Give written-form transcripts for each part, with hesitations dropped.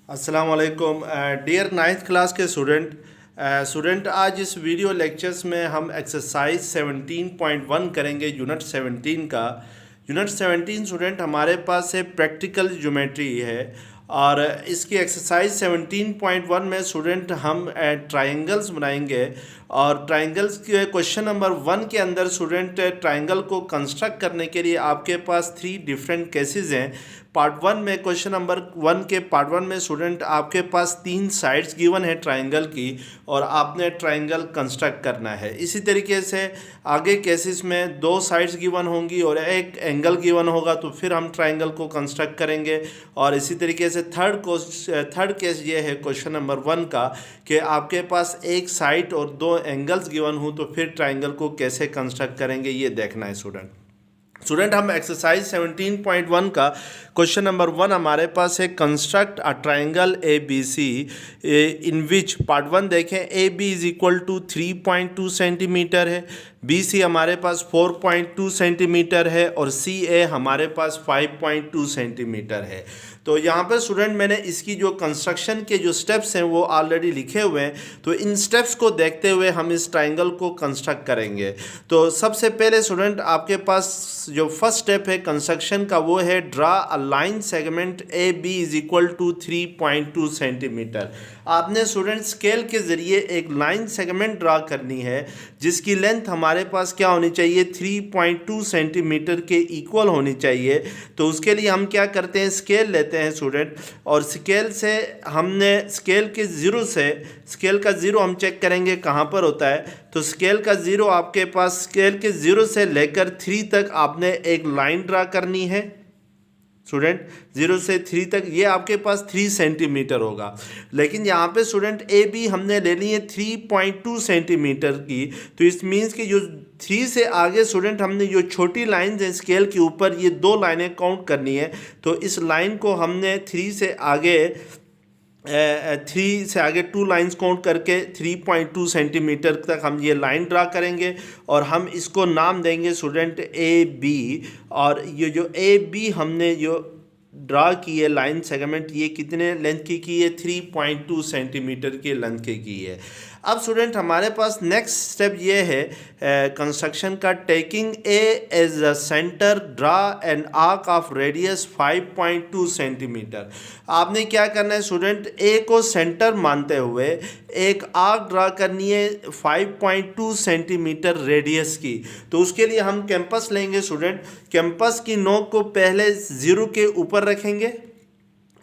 अस्सलाम वालेकुम dear ninth class के स्टूडेंट आज इस वीडियो लेक्चर्स में हम एक्सरसाइज 17.1 करेंगे यूनिट 17 का। यूनिट 17 स्टूडेंट हमारे पास है प्रैक्टिकल ज्योमेट्री है और इसकी एक्सरसाइज 17.1 में स्टूडेंट हम ट्रायंगल्स बनाएंगे और ट्रायंगल्स के क्वेश्चन नंबर 1 के अंदर स्टूडेंट ट्रायंगल को कंस्ट्रक्ट करने के लिए आपके पास 3 डिफरेंट केसेस हैं। पार्ट 1 में क्वेश्चन नंबर 1 के पार्ट 1 में स्टूडेंट आपके पास 3 साइड्स गिवन है ट्रायंगल की और आपने ट्रायंगल कंस्ट्रक्ट करना है। इसी तरीके से आगे केसेस में 2 साइड्स गिवन होंगी और एक एंगल गिवन होगा तो फिर हम ट्रायंगल को कंस्ट्रक्ट करेंगे। और इसी तरीके से थर्ड केस ये है क्वेश्चन नंबर 1 का कि आपके पास एक साइड और 2 एंगल्स गिवन हो तो फिर ट्रायंगल को कैसे कंस्ट्रक्ट करेंगे ये देखना है स्टूडेंट हम एक्सरसाइज 17.1 का क्वेश्चन नंबर 1 हमारे पास है construct a triangle A B C in which part 1 देखें A B is equal to 3.2 centimetre है, बी सी हमारे पास 4.2 सेंटीमीटर है और सी ए हमारे पास 5.2 सेंटीमीटर है। तो यहाँ पर स्टूडेंट मैंने इसकी जो कंस्ट्रक्शन के जो स्टेप्स हैं वो ऑलरेडी लिखे हुए हैं, तो इन स्टेप्स को देखते हुए हम इस ट्रायंगल को कंस्ट्रक्ट करेंगे। तो सबसे पहले स्टूडेंट आपके पास जो फर्स्ट स्टेप है कंस्ट्रक्शन का वो है draw a line segment A B is equal to 3.2 centimetre. आपने स्टूडेंट स्केल के ज़रिए एक लाइन सेगमेंट ड्रा करनी है जिसकी लेंथ हमारे पास क्या होनी चाहिए 3.2 सेंटीमीटर के इक्वल होनी चाहिए। तो उसके लिए हम क्या करते हैं, स्केल लेते हैं स्टूडेंट और स्केल से हमने स्केल का ज़ीरो हम चेक करेंगे कहाँ पर होता है। तो स्केल का ज़ीरो आपके पास स्केल के ज़ीरो से लेकर 3 तक आपने एक लाइन ड्रा करनी है स्टूडेंट। 0 से 3 तक ये आपके पास 3 सेंटीमीटर होगा, लेकिन यहाँ पे स्टूडेंट ए बी हमने ले ली है 3.2 सेंटीमीटर की। तो इस मीन्स कि जो 3 से आगे स्टूडेंट हमने जो छोटी लाइन है स्केल के ऊपर ये 2 लाइनें काउंट करनी है। तो इस लाइन को हमने 3 से आगे 2 लाइंस काउंट करके 3.2 सेंटीमीटर तक हम ये लाइन ड्रा करेंगे और हम इसको नाम देंगे स्टूडेंट ए बी। और ये जो ए बी हमने जो ड्रा की है लाइन सेगमेंट ये कितने लेंथ की है 3.2 सेंटीमीटर के लेंथ की है। अब स्टूडेंट हमारे पास नेक्स्ट स्टेप ये है कंस्ट्रक्शन का, taking A as a centre draw an arc of radius 5.2 centimetre. आपने क्या करना है स्टूडेंट, ए को सेंटर मानते हुए एक आर्क ड्रा करनी है 5.2 सेंटीमीटर रेडियस की। तो उसके लिए हम कैंपस लेंगे स्टूडेंट, कैंपस की नोक को पहले 0 के ऊपर रखेंगे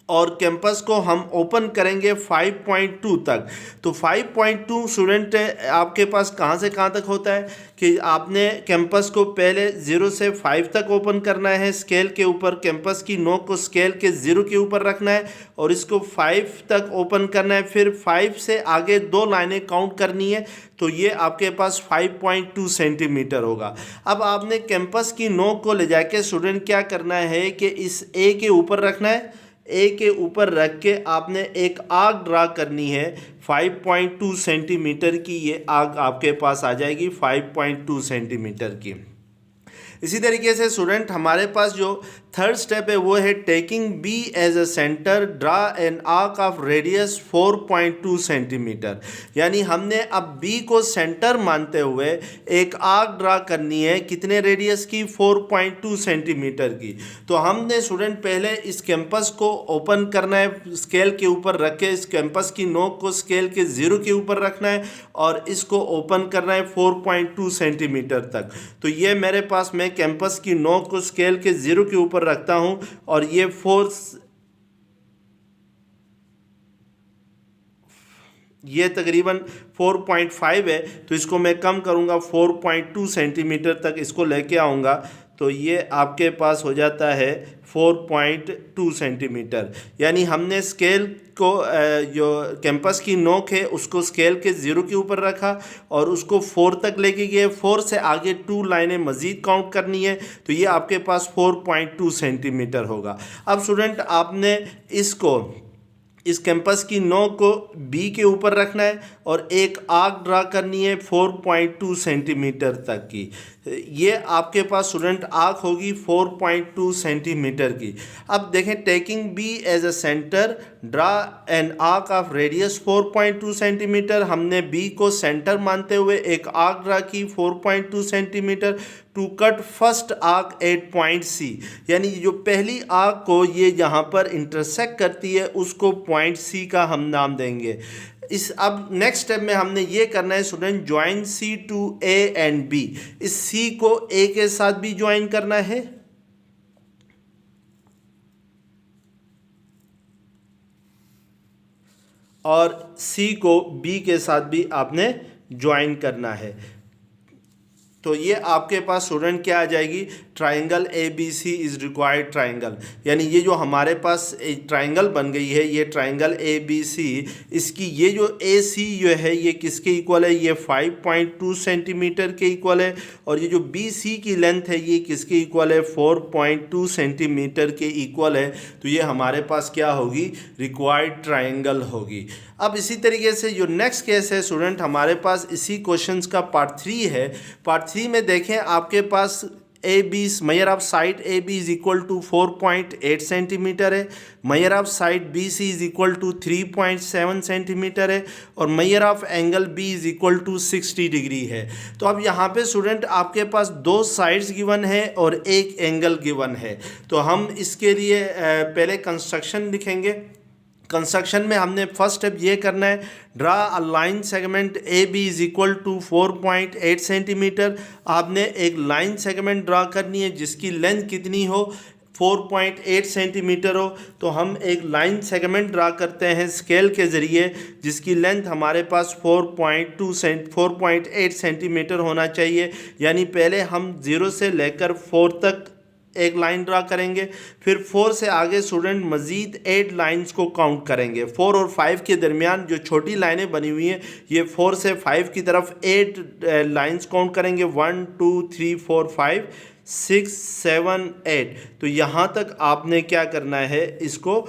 और कैंपस को हम ओपन करेंगे 5.2 तक। तो 5.2 स्टूडेंट आपके पास कहाँ से कहाँ तक होता है कि आपने कैंपस को पहले 0 से 5 तक ओपन करना है स्केल के ऊपर, कैंपस की नोक को स्केल के 0 के ऊपर रखना है और इसको 5 तक ओपन करना है। फिर 5 से आगे 2 लाइनें काउंट करनी है, तो ये आपके पास 5.2 सेंटीमीटर होगा। अब आपने कैंपस की नोक को ले जाके स्टूडेंट क्या करना है कि इस ए के ऊपर रखना है, ए के ऊपर रख के आपने एक आर्क ड्रा करनी है 5.2 सेंटीमीटर की। ये आर्क आपके पास आ जाएगी 5.2 सेंटीमीटर की। इसी तरीके से स्टूडेंट हमारे पास जो थर्ड स्टेप है वो है taking B as a centre draw an arc of radius 4.2 centimetre. यानी हमने अब बी को सेंटर मानते हुए एक आर्क ड्रा करनी है कितने रेडियस की 4.2 सेंटीमीटर की। तो हमने स्टूडेंट पहले इस कैंपस को ओपन करना है स्केल के ऊपर रख के, इस कैंपस की नोक को स्केल के 0 के ऊपर रखना है और इसको ओपन करना है 4.2 सेंटीमीटर तक। तो ये मेरे पास मैं कैंपस की नोक को स्केल के 0 के ऊपर रखता हूं और ये तकरीबन 4.5 है, तो इसको मैं कम करूंगा 4.2 सेंटीमीटर तक इसको लेके आऊंगा। तो ये आपके पास हो जाता है 4.2 सेंटीमीटर। यानी हमने स्केल को जो कैंपस की नोक है उसको स्केल के 0 के ऊपर रखा और उसको 4 तक लेके गए, 4 से आगे 2 लाइनें मज़ीद काउंट करनी है, तो ये आपके पास 4.2 सेंटीमीटर होगा। अब स्टूडेंट आपने इसको इस कैंपस की नोक को बी के ऊपर रखना है और एक आर्क ड्रा करनी है 4.2 सेंटीमीटर तक की। ये आपके पास स्टूडेंट आर्क होगी 4.2 सेंटीमीटर की। अब देखें, taking B as a centre draw an arc of radius 4.2 centimetre. हमने बी को सेंटर मानते हुए एक आर्क ड्रा की 4.2 centimetre to cut first arc at point C, यानी जो पहली आर्क को ये यहाँ पर इंटरसेक्ट करती है उसको पॉइंट सी का हम नाम देंगे। इस अब नेक्स्ट स्टेप में हमने ये करना है student, join C to A and B. इस सी को ए के साथ भी ज्वाइन करना है और सी को बी के साथ भी आपने ज्वाइन करना है। तो ये आपके पास स्टूडेंट क्या आ जाएगी, triangle A B C is required triangle, यानी ये जो हमारे पास एक ट्राइंगल बन गई है, ये ट्राइंगल ए बी सी, इसकी ये जो ए सी जो है ये किसके इक्वल है, ये 5.2 सेंटीमीटर के इक्वल है, और ये जो बी सी की लेंथ है ये किसके इक्वल है, 4.2 सेंटीमीटर के इक्वल है। तो ये हमारे पास क्या होगी, रिक्वायर्ड ट्राइंगल होगी। अब इसी तरीके से जो नेक्स्ट केस है स्टूडेंट, हमारे पास इसी क्वेश्चंस का पार्ट 3 है। पार्ट 3 में देखें आपके पास A B, measure of side A B is equal to 4.8 centimetre है, measure of side B C is equal to 3.7 centimetre है, और measure of angle B is equal to 60 degree है। तो अब यहाँ पे स्टूडेंट आपके पास दो साइड्स गिवन है और एक एंगल गिवन है। तो हम इसके लिए पहले कंस्ट्रक्शन लिखेंगे। कंस्ट्रक्शन में हमने फर्स्ट स्टेप ये करना है, draw a line segment A B is equal to 4.8 centimetre. आपने एक लाइन सेगमेंट ड्रा करनी है जिसकी लेंथ कितनी हो, 4.8 सेंटीमीटर हो। तो हम एक लाइन सेगमेंट ड्रा करते हैं स्केल के ज़रिए जिसकी लेंथ हमारे पास 4.8 सेंटीमीटर होना चाहिए। यानी पहले हम 0 से लेकर 4 तक एक लाइन ड्रा करेंगे, फिर 4 से आगे स्टूडेंट मज़ीद 8 लाइंस को काउंट करेंगे। 4 और 5 के दरमियान जो छोटी लाइनें बनी हुई हैं, ये 4 से 5 की तरफ 8 लाइंस काउंट करेंगे, 1 2 3 4 5 6 7 8। तो यहाँ तक आपने क्या करना है, इसको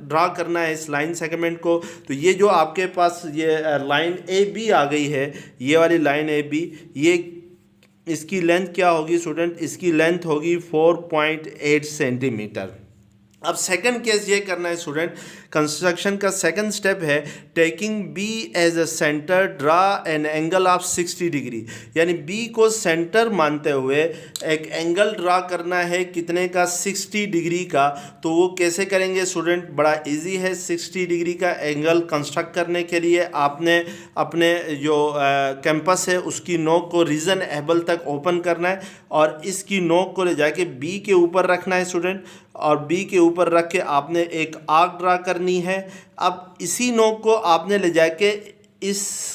ड्रा करना है इस लाइन सेगमेंट को। तो ये जो आपके पास ये लाइन ए बी आ गई है, ये वाली लाइन ए बी, ये इसकी लेंथ क्या होगी स्टूडेंट, इसकी लेंथ होगी 4.8 सेंटीमीटर। अब सेकंड केस ये करना है स्टूडेंट, कंस्ट्रक्शन का सेकंड स्टेप है, taking B as a centre draw an angle of 60 degree. यानी बी को सेंटर मानते हुए एक एंगल ड्रा करना है, कितने का, 60 डिग्री का। तो वो कैसे करेंगे स्टूडेंट, बड़ा इजी है। 60 डिग्री का एंगल कंस्ट्रक्ट करने के लिए आपने अपने जो कैंपस है उसकी नोक को रीजन एबल तक ओपन करना है और इसकी नोक को ले जाके बी के ऊपर रखना है स्टूडेंट, और बी के ऊपर रख के आपने एक आर्क ड्रा करनी है। अब इसी नोक को आपने ले जाके इस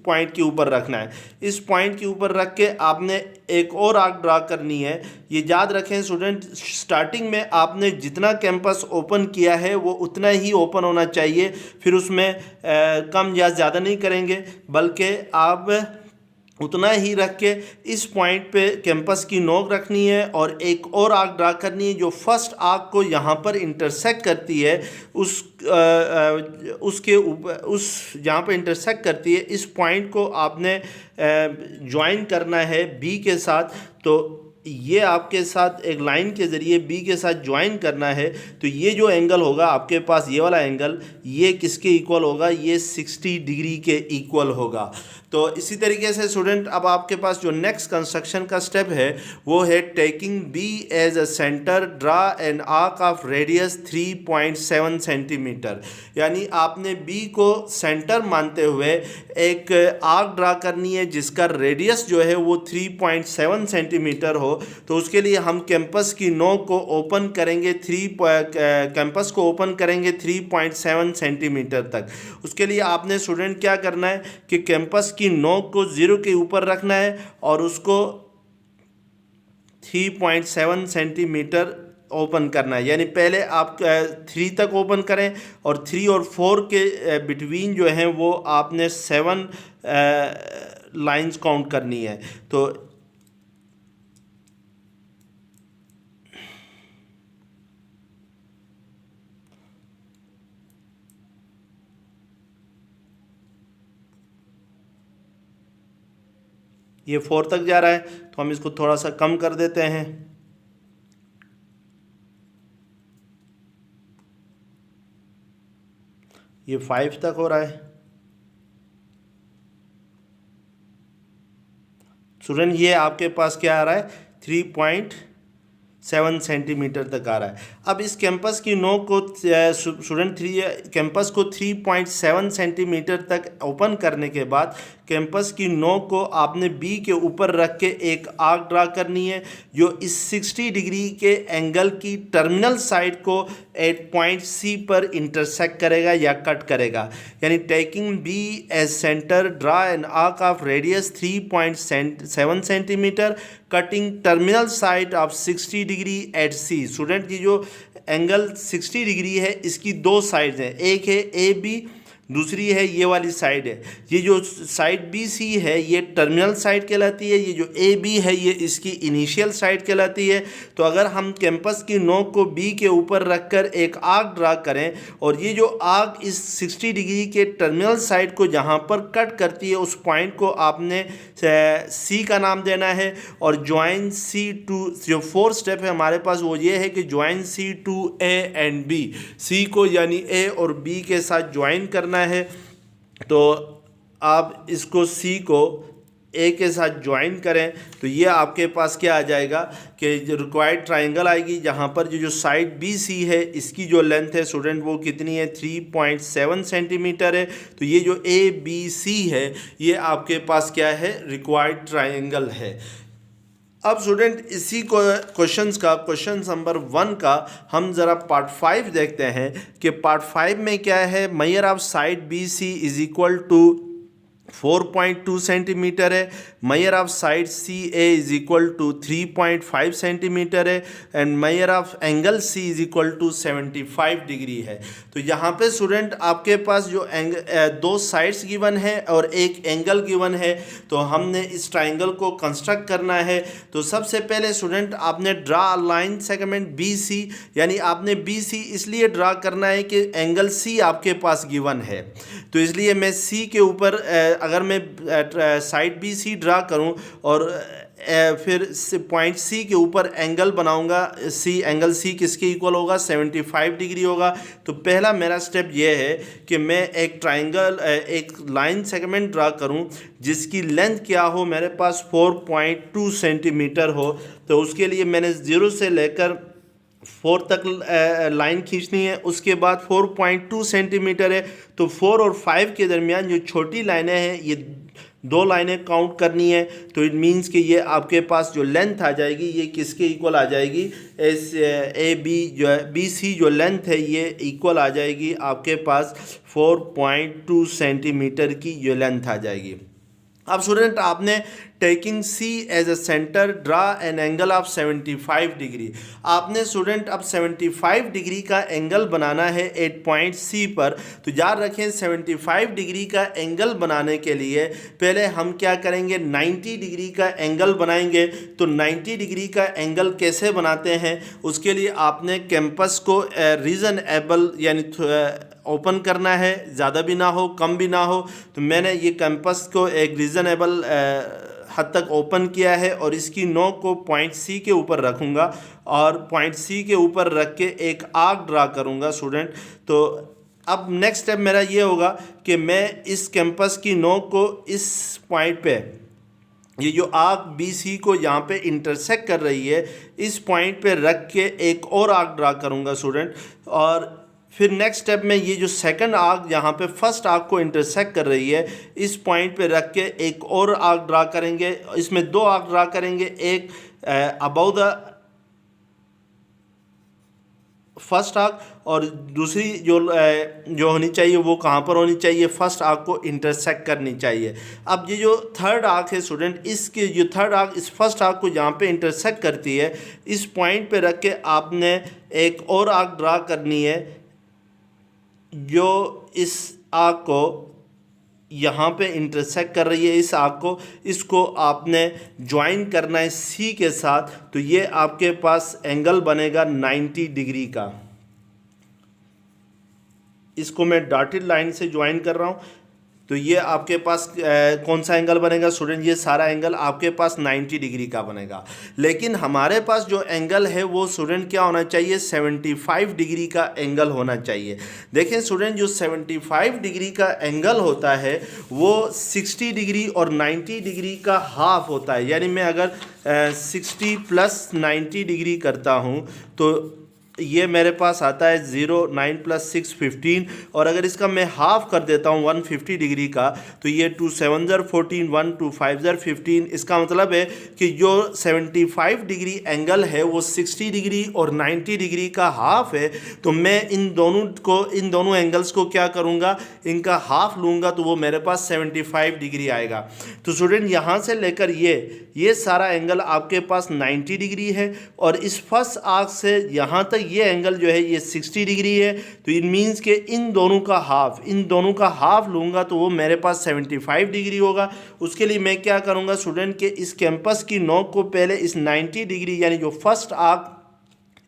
पॉइंट के ऊपर रखना है। इस पॉइंट के ऊपर रख के आपने एक और आर्क ड्रा करनी है। ये याद रखें स्टूडेंट, स्टार्टिंग में आपने जितना कैंपस ओपन किया है वो उतना ही ओपन होना चाहिए, फिर उसमें कम या ज़्यादा नहीं करेंगे, बल्कि आप उतना ही रख के इस पॉइंट पे कैंपस की नोक रखनी है और एक और आर्क ड्रा करनी है जो फर्स्ट आर्क को यहाँ पर इंटरसेक्ट करती है। उसके ऊपर, उस जहाँ पर इंटरसेक्ट करती है, इस पॉइंट को आपने ज्वाइन करना है बी के साथ। तो ये आपके साथ एक लाइन के ज़रिए बी के साथ ज्वाइन करना है। तो ये जो एंगल होगा आपके पास, ये वाला एंगल, ये किसके इक्वल होगा, ये 60 डिग्री के इक्वल होगा। तो इसी तरीके से स्टूडेंट अब आपके पास जो नेक्स्ट कंस्ट्रक्शन का स्टेप है वो है, taking B as a centre draw an arc of radius 3.7 centimetre. यानी आपने बी को सेंटर मानते हुए एक आर्क ड्रा करनी है जिसका रेडियस जो है वो 3.7 सेंटीमीटर हो। तो उसके लिए हम कैंपस की नोक को ओपन करेंगे, कैंपस को ओपन करेंगे 3.7 सेंटीमीटर तक। उसके लिए आपने स्टूडेंट क्या करना है कि कैंपस की नोक को 0 के ऊपर रखना है और उसको 3.7 सेंटीमीटर ओपन करना है। यानी पहले आप 3 तक ओपन करें और 3 और 4 के बिटवीन जो हैं वो आपने 7 लाइंस काउंट करनी है। तो ये 4 तक जा रहा है, तो हम इसको थोड़ा सा कम कर देते हैं। ये 5 तक हो रहा है। स्टूडेंट ये आपके पास क्या आ रहा है, 3.7 सेंटीमीटर तक आ रहा है। अब इस कैंपस की नोक को स्टूडेंट कैंपस को 3.7 सेंटीमीटर तक ओपन करने के बाद कैंपस की नोक को आपने बी के ऊपर रख के एक आर्क ड्रा करनी है, जो इस 60 डिग्री के एंगल की टर्मिनल साइड को एट पॉइंट सी पर इंटरसेक्ट करेगा या कट करेगा। यानी taking B as centre, draw an arc of radius 3.7 centimetre, cutting terminal side of 60 degree at C. Student ये जो एंगल 60 डिग्री है इसकी दो साइड्स हैं, एक है ए बी, दूसरी है ये वाली साइड है। ये जो साइड बी सी है ये टर्मिनल साइड कहलाती है, ये जो ए बी है ये इसकी इनिशियल साइड कहलाती है। तो अगर हम कैंपस की नोक को बी के ऊपर रखकर एक आर्क ड्रा करें और ये जो आर्क इस 60 डिग्री के टर्मिनल साइड को जहाँ पर कट करती है उस पॉइंट को आपने सी का नाम देना है। और ज्वाइन सी टू, जो 4th स्टेप है हमारे पास वो ये है कि join C to A and B, C को यानी ए और बी के साथ ज्वाइन करना है। तो आप इसको सी को ए के साथ ज्वाइन करें तो ये आपके पास क्या आ जाएगा कि जो रिक्वायर्ड ट्राइंगल आएगी, जहाँ पर जो साइड बी सी है इसकी जो लेंथ है स्टूडेंट वो कितनी है, 3.7 सेंटीमीटर है। तो ये जो ए बी सी है ये आपके पास क्या है, रिक्वायर्ड ट्राइंगल है। अब स्टूडेंट इसी को क्वेश्चंस का क्वेश्चन नंबर 1 का हम ज़रा पार्ट 5 देखते हैं कि पार्ट 5 में क्या है। Measure of side B C is equal to 4.2 centimetre है। Measure of side C A is equal to 3.5 centimetre है and measure of angle C is equal to 75 degree है। तो यहाँ पे स्टूडेंट आपके पास जो दो साइड्स गिवन है और एक एंगल गिवन है, तो हमने इस ट्राइंगल को कंस्ट्रक्ट करना है। तो सबसे पहले स्टूडेंट आपने draw line segment B C, यानी आपने बी सी इसलिए ड्रा करना है कि एंगल सी आपके पास गिवन है। तो इसलिए मैं सी के ऊपर अगर मैं साइड बी सी ड्रा करूं और फिर पॉइंट सी के ऊपर एंगल बनाऊंगा, सी एंगल सी किसके इक्वल होगा, 75 डिग्री होगा। तो पहला मेरा स्टेप ये है कि मैं एक ट्राइंगल एक लाइन सेगमेंट ड्रा करूं जिसकी लेंथ क्या हो, मेरे पास 4.2 सेंटीमीटर हो। तो उसके लिए मैंने 0 से लेकर 4 तक लाइन खींचनी है। उसके बाद 4.2 सेंटीमीटर है, तो 4 और 5 के दरमियान जो छोटी लाइनें हैं ये 2 लाइनें काउंट करनी है। तो इट मीन्स कि ये आपके पास जो लेंथ आ जाएगी ये किसके इक्वल आ जाएगी, एस ए बी जो बी सी जो लेंथ है ये इक्वल आ जाएगी आपके पास 4.2 सेंटीमीटर की जो लेंथ आ जाएगी। अब स्टूडेंट आपने taking C as a centre draw an angle of 75 degree. आपने स्टूडेंट अब 75 डिग्री का एंगल बनाना है एट पॉइंट सी पर। तो याद रखें 75 डिग्री का एंगल बनाने के लिए पहले हम क्या करेंगे, 90 डिग्री का एंगल बनाएंगे। तो 90 डिग्री का एंगल कैसे बनाते हैं, उसके लिए आपने कैंपस को रीजनेबल यानी ओपन करना है, ज़्यादा भी ना हो कम भी ना हो। तो मैंने ये कैंपस को एक रीज़नेबल हद तक ओपन किया है और इसकी नोक को पॉइंट सी के ऊपर रखूँगा और पॉइंट सी के ऊपर रख के एक आर्क ड्रा करूँगा स्टूडेंट। तो अब नेक्स्ट स्टेप मेरा ये होगा कि मैं इस कैंपस की नोक को इस पॉइंट पे, ये जो आर्क बी सी को यहाँ पे इंटरसेक्ट कर रही है, इस पॉइंट पे रख के एक और आर्क ड्रा करूँगा स्टूडेंट। और फिर नेक्स्ट स्टेप में ये जो सेकंड आर्क यहाँ पे फर्स्ट आर्क को इंटरसेक्ट कर रही है, इस पॉइंट पे रख के एक और आर्क ड्रा करेंगे। इसमें 2 आर्क ड्रा करेंगे, एक अबाउ द फर्स्ट आर्क और दूसरी जो होनी चाहिए वो कहाँ पर होनी चाहिए, फर्स्ट आर्क को इंटरसेक्ट करनी चाहिए। अब ये जो थर्ड आर्क है स्टूडेंट, इसके जो थर्ड आर्क इस फर्स्ट आर्क को जहाँ पे इंटरसेक्ट करती है, इस पॉइंट पे रख के आपने एक और आर्क ड्रा करनी है जो इस आर्क को यहाँ पे इंटरसेक्ट कर रही है। इस आर्क को, इसको आपने ज्वाइन करना है सी के साथ। तो ये आपके पास एंगल बनेगा 90 डिग्री का। इसको मैं डॉटेड लाइन से ज्वाइन कर रहा हूँ। तो ये आपके पास कौन सा एंगल बनेगा स्टूडेंट, ये सारा एंगल आपके पास 90 डिग्री का बनेगा। लेकिन हमारे पास जो एंगल है वो स्टूडेंट क्या होना चाहिए, 75 डिग्री का एंगल होना चाहिए। देखें स्टूडेंट, जो 75 डिग्री का एंगल होता है वो 60 डिग्री और 90 डिग्री का हाफ होता है। यानी मैं अगर 60 प्लस 90 डिग्री करता हूँ तो ये मेरे पास आता है 0, 9 + 6 15, और अगर इसका मैं हाफ कर देता हूँ 150 डिग्री का तो ये 2 7 ज़र 14, 1 2 5 ज़र 15। इसका मतलब है कि जो 75 डिग्री एंगल है वो 60 डिग्री और 90 डिग्री का हाफ है। तो मैं इन दोनों एंगल्स को क्या करूँगा, इनका हाफ लूँगा तो वो मेरे पास 75 डिग्री आएगा। तो स्टूडेंट यहाँ से लेकर ये सारा एंगल आपके पास 90 डिग्री है, और इस फर्स्ट आर्क से यहाँ तक ये एंगल जो है ये 60 डिग्री है। तो इट मीन्स कि इन दोनों का हाफ लूँगा तो वो मेरे पास 75 डिग्री होगा। उसके लिए मैं क्या करूँगा स्टूडेंट के इस कैंपस की नोक को पहले इस 90 डिग्री यानी जो फर्स्ट आर्क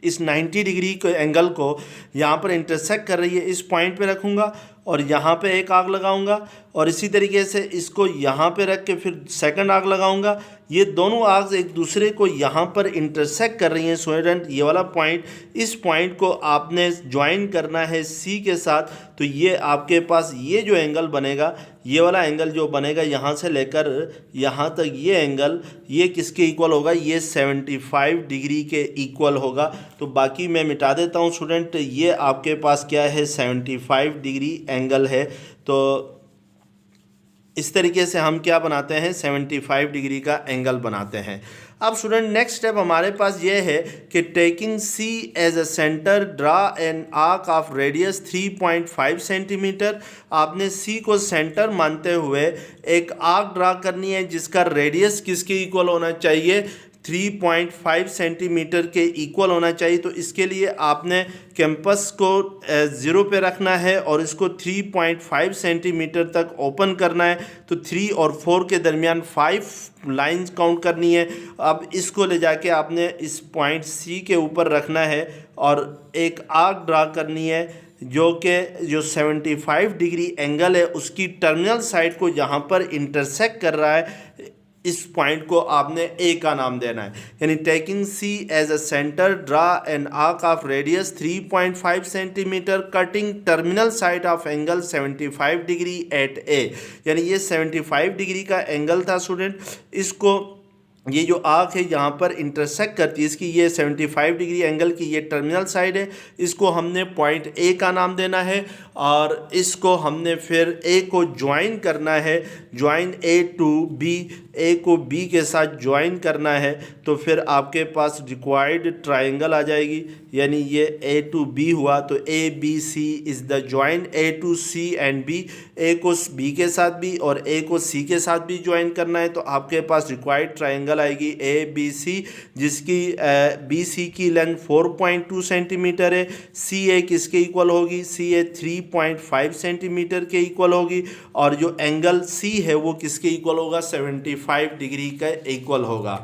इस 90 डिग्री के एंगल को यहाँ पर इंटरसेक्ट कर रही है इस पॉइंट पे रखूँगा, और यहाँ पे एक आग लगाऊंगा, और इसी तरीके से इसको यहाँ पे रख के फिर सेकंड आग लगाऊंगा। ये दोनों आग एक दूसरे को यहाँ पर इंटरसेक्ट कर रही हैं स्टूडेंट। ये वाला पॉइंट, इस पॉइंट को आपने ज्वाइन करना है सी के साथ। तो ये आपके पास ये जो एंगल बनेगा, ये वाला एंगल जो बनेगा यहाँ से लेकर यहाँ तक ये एंगल, ये किसके इक्वल होगा, ये 75 डिग्री के इक्वल होगा। तो बाकी मैं मिटा देता हूँ स्टूडेंट, ये आपके पास क्या है 75 डिग्री एंगल है। तो इस तरीके से हम क्या बनाते हैं, 75 डिग्री का एंगल बनाते हैं। अब स्टूडेंट नेक्स्ट स्टेप हमारे पास ये है कि taking C as a centre draw an arc of radius 3.5 centimetre. आपने सी को सेंटर मानते हुए एक आर्क ड्रा करनी है जिसका रेडियस किसके इक्वल होना चाहिए, 3.5 सेंटीमीटर के इक्वल होना चाहिए। तो इसके लिए आपने कैंपस को 0 पे रखना है और इसको 3.5 सेंटीमीटर तक ओपन करना है। तो 3 और 4 के दरमियान 5 लाइंस काउंट करनी है। अब इसको ले जाके आपने इस पॉइंट सी के ऊपर रखना है और एक आर्क ड्रा करनी है जो 75 डिग्री एंगल है उसकी टर्मिनल साइड को यहाँ पर इंटरसेक्ट कर रहा है। इस पॉइंट को आपने ए का नाम देना है। यानी taking C as a centre draw an arc of radius 3.5 centimetre cutting terminal side of angle 75 degree at A. यानी ये 75 डिग्री का एंगल था स्टूडेंट। इसको ये जो आर्क है यहाँ पर इंटरसेक्ट करती है, इसकी ये 75 डिग्री एंगल की ये टर्मिनल साइड है। इसको हमने पॉइंट ए का नाम देना है और इसको हमने फिर ए को ज्वाइन करना है, join A to be, A को बी के साथ ज्वाइन करना है। तो फिर आपके पास रिक्वायर्ड ट्राइंगल आ जाएगी। यानी ये ए टू बी हुआ तो A B C is the join A to C and B. A को बी के साथ भी और ए को सी के साथ भी ज्वाइन करना है। तो आपके पास रिक्वायर्ड ट्राइंगल आएगी ए बी सी, जिसकी बी सी की लेंथ 4.2 सेंटीमीटर है। सी ए किसके इक्वल होगी, सी ए 3.5 सेंटीमीटर के इक्वल होगी, और जो एंगल सी है वो किसके इक्वल होगा, 75 डिग्री का इक्वल होगा।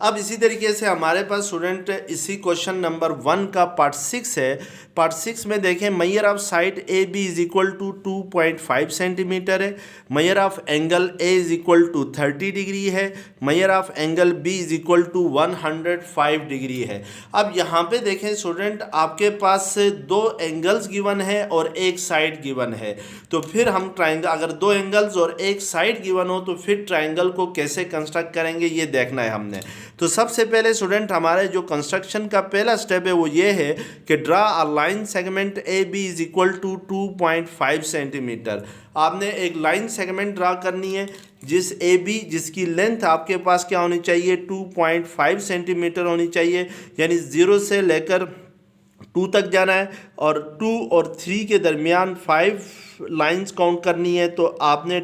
अब इसी तरीके से हमारे पास स्टूडेंट इसी क्वेश्चन नंबर 1 का पार्ट 6 है। पार्ट 6 में देखें measure of side A B is equal to 2.5 centimetre है। Measure of angle A is equal to 30 degree है। Measure of angle B is equal to 105 degree है। अब यहाँ पे देखें स्टूडेंट आपके पास 2 एंगल्स गिवन है और एक साइड गिवन है। तो फिर हम ट्राइंगल, अगर 2 एंगल्स और एक साइड गिवन हो तो फिर ट्राइंगल को कैसे कंस्ट्रक्ट करेंगे ये देखना है हमने। तो सबसे पहले स्टूडेंट हमारे जो कंस्ट्रक्शन का पहला स्टेप है वो ये है कि draw a line segment A B is equal to 2.5 centimetre. आपने एक लाइन सेगमेंट ड्रा करनी है जिस ए बी जिसकी लेंथ आपके पास क्या होनी चाहिए, 2.5 सेंटीमीटर होनी चाहिए। यानी 0 से लेकर 2 तक जाना है और 2 और 3 के दरमियान 5 लाइंस काउंट करनी है। तो आपने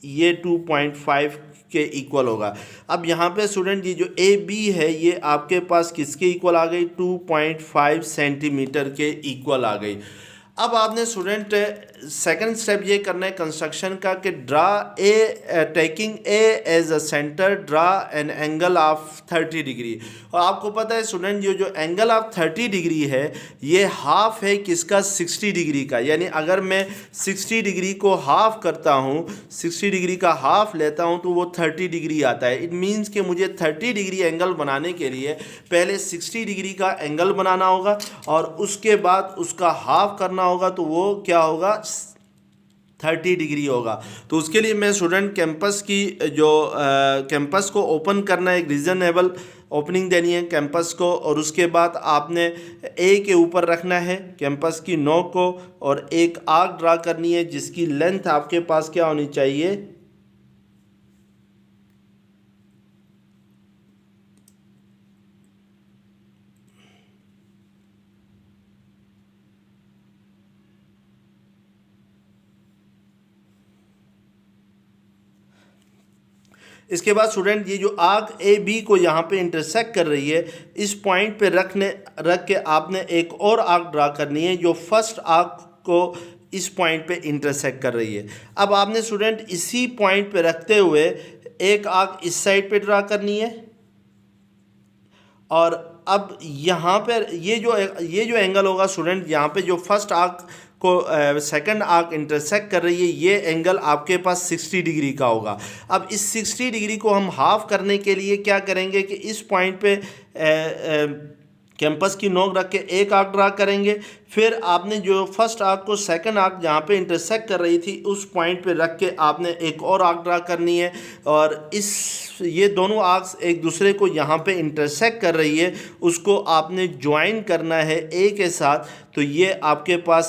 ये 2.5 के इक्वल होगा। अब यहाँ पे स्टूडेंट ये जो ए बी है ये आपके पास किसके इक्वल आ गई, 2.5 सेंटीमीटर के इक्वल आ गई। अब आपने स्टूडेंट सेकंड स्टेप ये करना है कंस्ट्रक्शन का कि draw A taking A as a centre draw an angle of 30 degree. और आपको पता है स्टूडेंट ये जो एंगल ऑफ 30 डिग्री है ये हाफ है किसका, 60 डिग्री का। यानी अगर मैं 60 डिग्री को हाफ करता हूँ, 60 डिग्री का हाफ लेता हूँ तो वो 30 डिग्री आता है। इट मीन्स कि मुझे 30 डिग्री एंगल बनाने के लिए पहले 60 डिग्री का एंगल बनाना होगा और उसके बाद उसका हाफ करना होगा, तो वो क्या होगा, 30 डिग्री होगा। तो उसके लिए मैं स्टूडेंट कैंपस की जो कैंपस को ओपन करना है, एक रीजनेबल ओपनिंग देनी है कैंपस को, और उसके बाद आपने ए के ऊपर रखना है कैंपस की नोक को और एक आर्क ड्रा करनी है जिसकी लेंथ आपके पास क्या होनी चाहिए, इसके बाद स्टूडेंट ये जो आर्क ए बी को यहाँ पे इंटरसेक्ट कर रही है, इस पॉइंट पे रख के आपने एक और आर्क ड्रा करनी है जो फर्स्ट आर्क को इस पॉइंट पे इंटरसेक्ट कर रही है। अब आपने स्टूडेंट इसी पॉइंट पे रखते हुए एक आर्क इस साइड पे ड्रा करनी है और अब यहाँ पर ये जो एंगल होगा स्टूडेंट, यहाँ पे जो फर्स्ट आर्क को सेकंड आर्क इंटरसेक्ट कर रही है, ये एंगल आपके पास 60 डिग्री का होगा। अब इस 60 डिग्री को हम हाफ करने के लिए क्या करेंगे कि इस पॉइंट पे कैंपस की नोक रख के एक आर्क ड्रा करेंगे, फिर आपने जो फर्स्ट आर्क को सेकंड आर्क जहाँ पे इंटरसेक्ट कर रही थी उस पॉइंट पे रख के आपने एक और आर्क ड्रा करनी है और ये दोनों आर्क्स एक दूसरे को यहाँ पे इंटरसेक्ट कर रही है, उसको आपने ज्वाइन करना है ए के साथ। तो ये आपके पास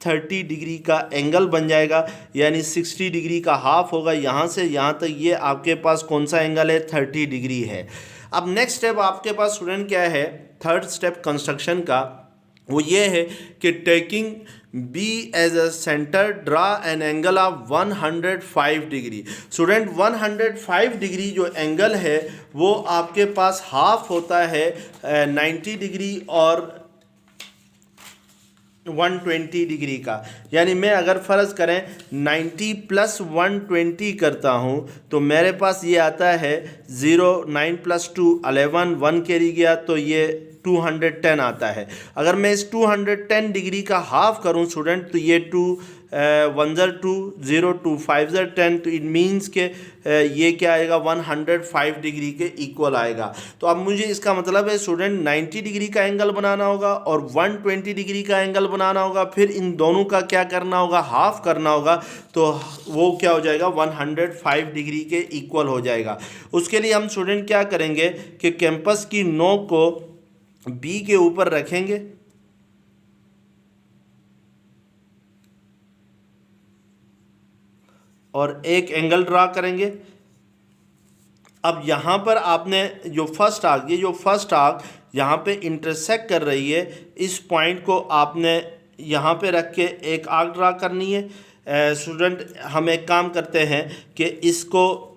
30 डिग्री का एंगल बन जाएगा, यानी 60 डिग्री का हाफ होगा यहाँ से यहाँ तक। ये आपके पास कौन सा एंगल है, 30 डिग्री है। अब नेक्स्ट स्टेप आपके पास स्टूडेंट क्या है, थर्ड स्टेप कंस्ट्रक्शन का, वो ये है कि taking B as a centre draw an angle of 105 degree. Student 105 degree जो एंगल है वो आपके पास हाफ होता है 90 डिग्री और 120 डिग्री का। यानी मैं अगर फ़र्ज़ करें 90 + 120 करता हूँ तो मेरे पास ये आता है 0, 9 + 2 11, 1 कैरी गया तो ये 210 आता है। अगर मैं इस 210 डिग्री का हाफ करूं स्टूडेंट तो ये 2 1 ज़र 2 0 2 5 ज़र 10, तो इट मीन्स के ये क्या आएगा, 105 डिग्री के इक्वल आएगा। तो अब मुझे इसका मतलब है स्टूडेंट 90 डिग्री का एंगल बनाना होगा और 120 डिग्री का एंगल बनाना होगा, फिर इन दोनों का क्या करना होगा, हाफ करना होगा, तो वो क्या हो जाएगा, 105 डिग्री के इक्वल हो जाएगा। उसके लिए हम स्टूडेंट क्या करेंगे कि कैंपस की नोक को बी के ऊपर रखेंगे और एक एंगल ड्रा करेंगे। अब यहाँ पर आपने जो फर्स्ट आर्क, ये जो फर्स्ट आर्क यहाँ पे इंटरसेक्ट कर रही है, इस पॉइंट को आपने यहाँ पे रख के एक आर्क ड्रा करनी है। स्टूडेंट हम एक काम करते हैं कि इसको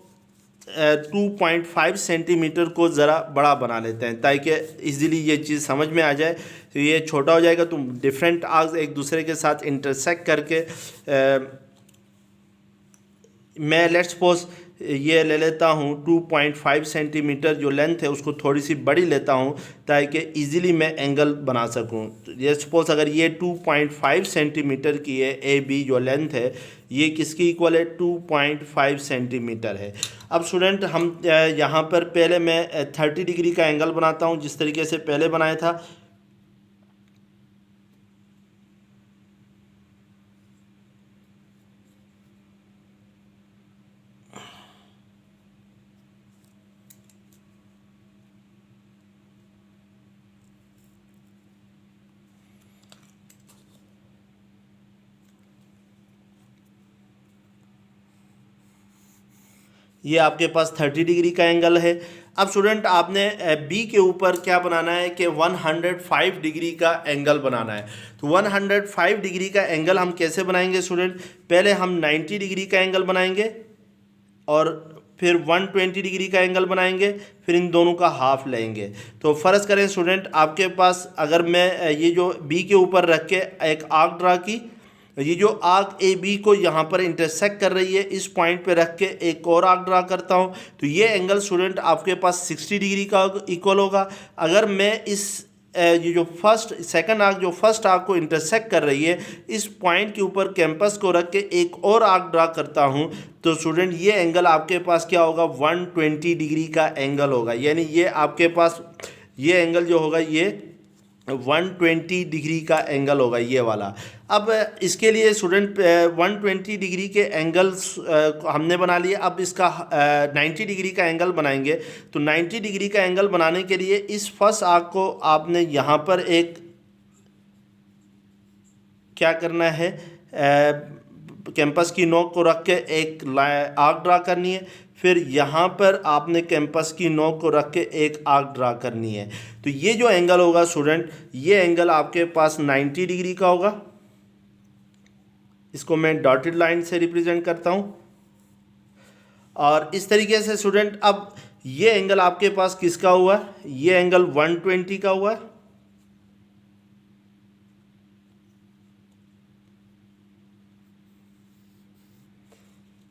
2.5 सेंटीमीटर को ज़रा बड़ा बना लेते हैं ताकि इजीली ये चीज़ समझ में आ जाए। तो ये छोटा हो जाएगा तो डिफरेंट आर्क्स एक दूसरे के साथ इंटरसेक्ट करके मैं लेट्स सपोज ये ले लेता हूँ 2.5 सेंटीमीटर जो लेंथ है उसको थोड़ी सी बड़ी लेता हूँ ताकि इजीली मैं एंगल बना सकूँ। ये सपोज अगर ये 2.5 सेंटीमीटर की है, ए बी जो लेंथ है ये किसकी इक्वल है, 2.5 सेंटीमीटर है। अब स्टूडेंट हम यहाँ पर पहले मैं 30 डिग्री का एंगल बनाता हूँ जिस तरीके से पहले बनाया था। ये आपके पास 30 डिग्री का एंगल है। अब स्टूडेंट आपने बी के ऊपर क्या बनाना है कि 105 डिग्री का एंगल बनाना है। तो 105 डिग्री का एंगल हम कैसे बनाएंगे स्टूडेंट, पहले हम 90 डिग्री का एंगल बनाएंगे और फिर 120 डिग्री का एंगल बनाएंगे, फिर इन दोनों का हाफ लेंगे। तो फ़र्ज़ करें स्टूडेंट, आपके पास अगर मैं ये जो बी के ऊपर रख के एक आर्क ड्रा की, ये जो आर्क ए बी को यहाँ पर इंटरसेक्ट कर रही है, इस पॉइंट पे रख के एक और आर्क ड्रा करता हूँ, तो ये एंगल स्टूडेंट आपके पास 60 डिग्री का इक्वल होगा। अगर मैं इस ये जो सेकंड आर्क जो फर्स्ट आर्क को इंटरसेक्ट कर रही है, इस पॉइंट के ऊपर कैंपस को रख के एक और आर्क ड्रा करता हूँ, तो स्टूडेंट ये एंगल आपके पास क्या होगा, 120 डिग्री का एंगल होगा। यानी ये आपके पास ये एंगल जो होगा ये 120 डिग्री का एंगल होगा, ये वाला। अब इसके लिए स्टूडेंट 120 डिग्री के एंगल्स हमने बना लिए। अब इसका 90 डिग्री का एंगल बनाएंगे। तो 90 डिग्री का एंगल बनाने के लिए इस फर्स्ट आर्क को आपने यहाँ पर एक क्या करना है, कैंपस की नोक को रख के एक आर्क ड्रा करनी है। फिर यहाँ पर आपने कैंपस की नोक को रख के एक आर्क ड्रा करनी है। तो ये जो एंगल होगा स्टूडेंट, ये एंगल आपके पास 90 डिग्री का होगा। इसको मैं डॉटेड लाइन से रिप्रेजेंट करता हूँ। और इस तरीके से स्टूडेंट अब ये एंगल आपके पास किसका हुआ, ये एंगल 120 का हुआ है।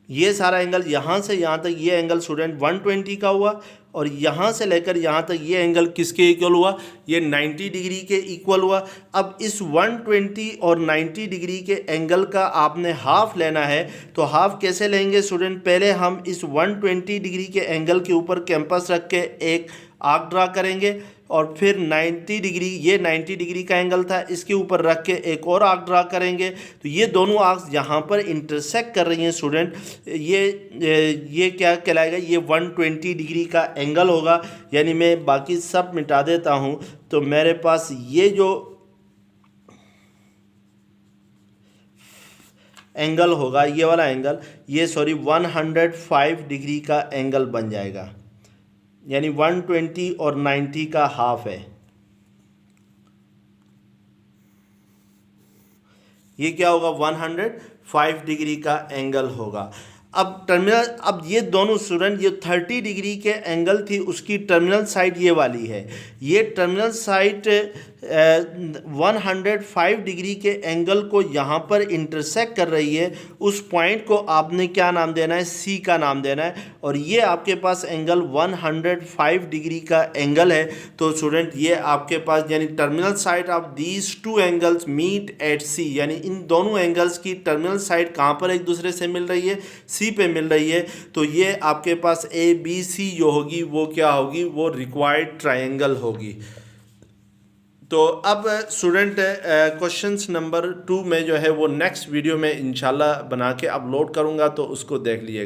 ये सारा एंगल यहाँ से यहाँ तक ये एंगल स्टूडेंट 120 का हुआ, और यहाँ से लेकर यहाँ तक ये एंगल किसके इक्वल हुआ, ये 90 डिग्री के इक्वल हुआ। अब इस 120 और 90 डिग्री के एंगल का आपने हाफ लेना है। तो हाफ कैसे लेंगे स्टूडेंट, पहले हम इस 120 डिग्री के एंगल के ऊपर कैंपस रख के एक आर्क ड्रा करेंगे, और फिर 90 डिग्री, ये 90 डिग्री का एंगल था, इसके ऊपर रख के एक और आर्क ड्रा करेंगे। तो ये दोनों आर्क्स यहाँ पर इंटरसेक्ट कर रही हैं स्टूडेंट, ये क्या कहलाएगा, ये 120 डिग्री का एंगल होगा। यानी मैं बाकी सब मिटा देता हूँ, तो मेरे पास ये जो एंगल होगा, ये वाला एंगल, ये 105 डिग्री का एंगल बन जाएगा। यानी 120 और 90 का हाफ है। ये क्या होगा, 105 डिग्री का एंगल होगा। अब ये दोनों स्टूडेंट, ये 30 डिग्री के एंगल थी, उसकी टर्मिनल साइड ये वाली है। ये टर्मिनल साइड 105 डिग्री के एंगल को यहाँ पर इंटरसेक्ट कर रही है। उस पॉइंट को आपने क्या नाम देना है, सी का नाम देना है। और ये आपके पास एंगल 105 डिग्री का एंगल है। तो स्टूडेंट ये आपके पास, यानी terminal side of these two angles meet at C, यानी इन दोनों एंगल्स की टर्मिनल साइड कहाँ पर एक दूसरे से मिल रही है, सी पे मिल रही है। तो ये आपके पास ए बी सी जो होगी वो क्या होगी, वो रिक्वायर्ड ट्रायंगल होगी। तो अब स्टूडेंट क्वेश्चंस नंबर 2 में जो है वो नेक्स्ट वीडियो में इंशाल्लाह बना के अपलोड करूँगा, तो उसको देख लीजिएगा।